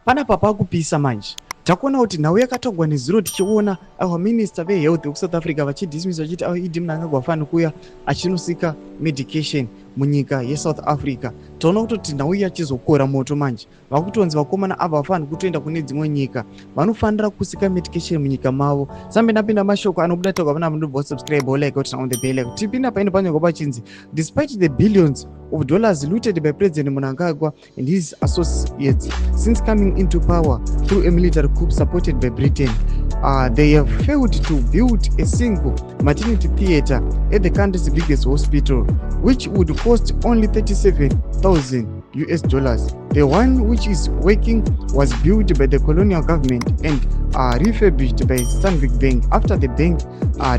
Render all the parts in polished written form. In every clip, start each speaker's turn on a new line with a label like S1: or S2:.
S1: panapa pakupisa manje. Takuona kuti nhau yakatogwa nezuro tichiona our minister vehealth wekusouth Africa vachidismiss vachiti Idi Mnangagwa afani kuuya achinosika medication munyika yeSouth Africa. Taona kutoti nhau yachizokora moto manje. Vakutonzi vakomana ava vafani kutoenda kune dzimwe nyika. Vanofanira kusika medication munyika mavo. Sambe napinda mashoko anobuda toka pana mundu subscribe like kuti on the bell like. Tipinda paine panyoka pachinzi despite the billions of dollars looted by President Mnangagwa and his associates since coming into power through a military coup supported by Britain, they have failed to build a single maternity theater at the country's biggest hospital, which would cost only $37,000. The one which is working was built by the colonial government and refurbished by Sabc Bank after the bank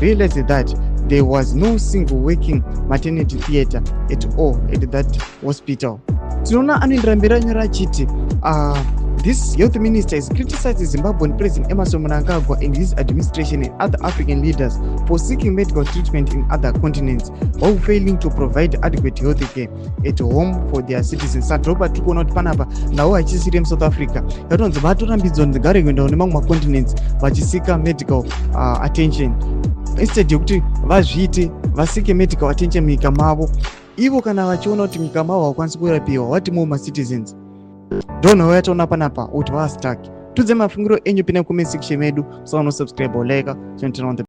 S1: realized that there was no single working maternity theater at all at that hospital. Tinoona anoenderambira nyora achiti this health minister is criticizing Zimbabwean President Emmerson Mnangagwa and his administration and other African leaders for seeking medical treatment in other continents while failing to provide adequate health care at home for their citizens. Sadroba tikuona kuti panapa nawo achisiri muSouth Africa yatonzi vatorambidzwa nzigare kuenda kune mamwe macontinents vachisika medical attention instead yokuti vazviite vasike medical attention munyika mavo. Ivo kana vachiona kuti munyika mavo havakwanisi kurapiwa vati more citizens ndonhoo yataona panapa kuti vastuck. Tudze mafungiro enyu pine comment section medu, so subscribe or like,